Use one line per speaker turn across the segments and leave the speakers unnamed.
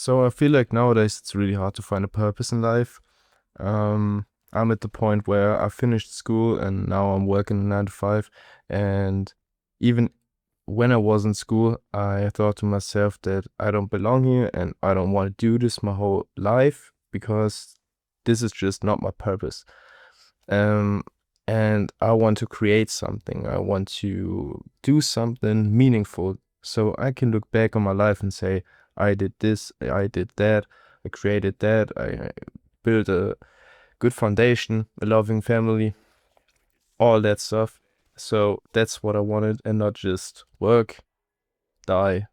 So I feel like nowadays it's really hard to find a purpose in life. I'm at the point where I finished school and now I'm working 9 to 5. And even when I was in school, I thought to myself that I don't belong here and I don't want to do this my whole life because this is just not my purpose. Um, and I want to create something. I want to do something meaningful so I can look back on my life and say, I did this, I did that, I created that, I built a good foundation, a loving family, all that stuff. So that's what I wanted, and not just work, die,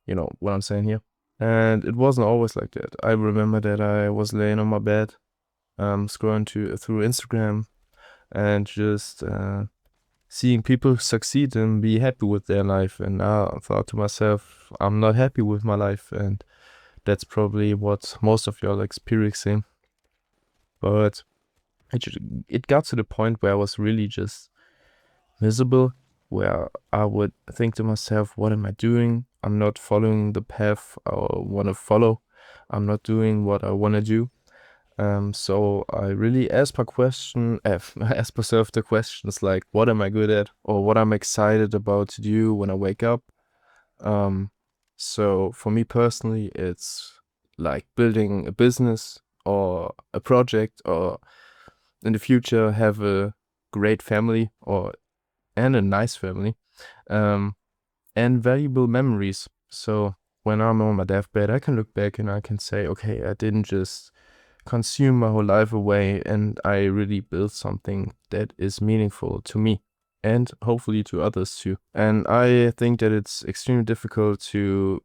you know what I'm saying here. And it wasn't always like that. I remember that I was laying on my bed, scrolling through Instagram and just seeing people succeed and be happy with their life. And I thought to myself, I'm not happy with my life, and that's probably what most of y'all are experiencing. But it got to the point where I was really just miserable, where I would think to myself, what am I doing? I'm not following the path I want to follow. I'm not doing what I want to do. So I really ask myself the questions like, what am I good at, or what I'm excited about to do when I wake up. So for me personally, it's like building a business or a project, or in the future have a great family and a nice family, and valuable memories. So when I'm on my deathbed, I can look back and I can say, okay, I didn't just consume my whole life away, and I really built something that is meaningful to me and hopefully to others too. And I think that it's extremely difficult to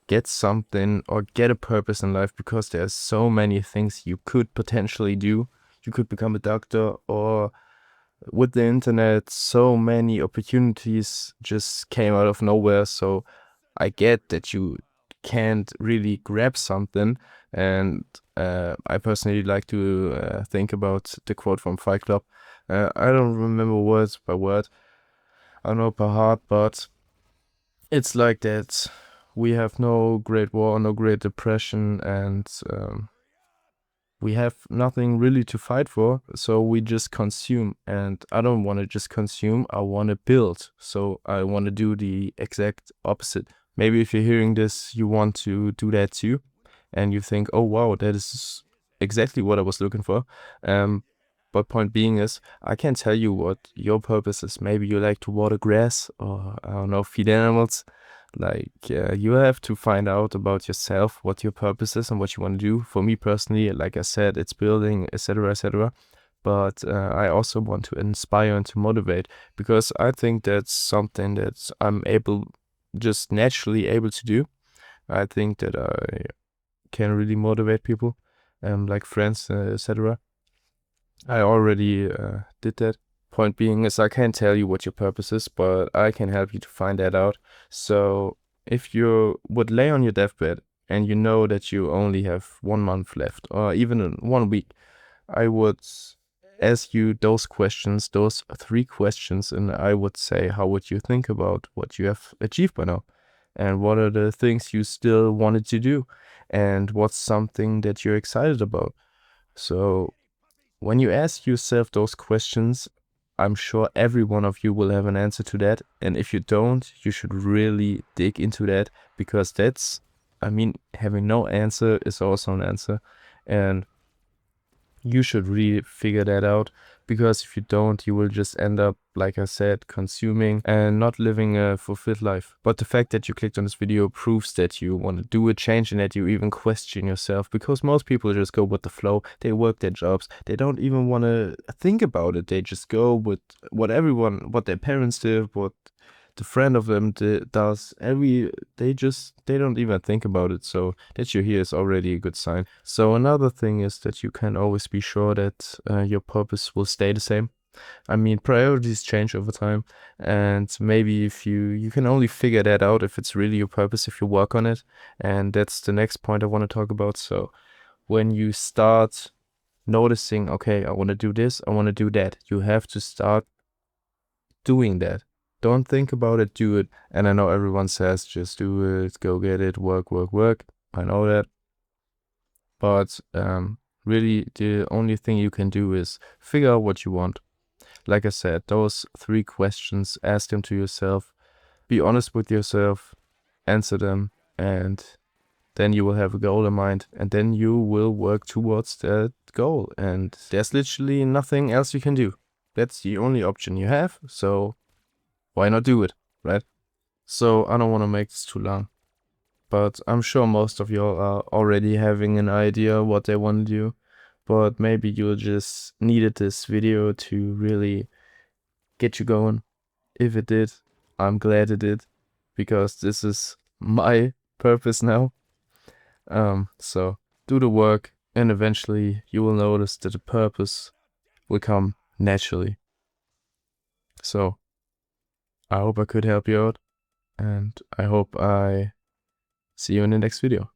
get something or get a purpose in life because there's so many things you could potentially do. You could become a doctor, or with the internet, so many opportunities just came out of nowhere. So I get that you can't really grab something. And I personally like to think about the quote from Fight Club. I don't remember words by word, I don't know by heart, but it's like that. We have no Great War, no Great Depression, and we have nothing really to fight for, so we just consume. And I don't want to just consume, I want to build. So I want to do the exact opposite. Maybe if you're hearing this, you want to do that too, and you think, oh wow, that is exactly what I was looking for. But point being is, I can't tell you what your purpose is. Maybe you like to water grass, or I don't know, feed animals. Like, you have to find out about yourself what your purpose is and what you want to do. For me personally, like I said, it's building, etc., etc. But I also want to inspire and to motivate, because I think that's something that I'm just naturally able to do. I think that I can really motivate people, like friends, etc. I already did that. Point being is, I can't tell you what your purpose is, but I can help you to find that out. So if you would lay on your deathbed and you know that you only have 1 month left, or even in 1 week, I would ask you those questions, those 3 questions, and I would say, how would you think about what you have achieved by now? And what are the things you still wanted to do? And what's something that you're excited about? So when you ask yourself those questions, I'm sure every one of you will have an answer to that. And if you don't, you should really dig into that, because having no answer is also an answer. And you should really figure that out, because if you don't, you will just end up, like I said, consuming and not living a fulfilled life. But the fact that you clicked on this video proves that you want to do a change and that you even question yourself, because most people just go with the flow. They work their jobs. They don't even want to think about it. They just go with what their parents did, what the friend of them does. They don't even think about it. So that you're here is already a good sign. So another thing is that you can always be sure that your purpose will stay the same. I mean, priorities change over time, and maybe if you can only figure that out if it's really your purpose if you work on it. And that's the next point I want to talk about. So when you start noticing, okay, I want to do this, I want to do that, you have to start doing that. Don't think about it, do it. And I know everyone says just do it, go get it, work, work, work. I know that. But really, the only thing you can do is figure out what you want. Like I said, those 3 questions, ask them to yourself, be honest with yourself, answer them, and then you will have a goal in mind, and then you will work towards that goal. And there's literally nothing else you can do. That's the only option you have, so why not do it, right? So I don't want to make this too long, but I'm sure most of y'all are already having an idea what they want to do, but maybe you just needed this video to really get you going. If it did, I'm glad it did, because this is my purpose now. So do the work, and eventually you will notice that the purpose will come naturally. So I hope I could help you out, and I hope I see you in the next video.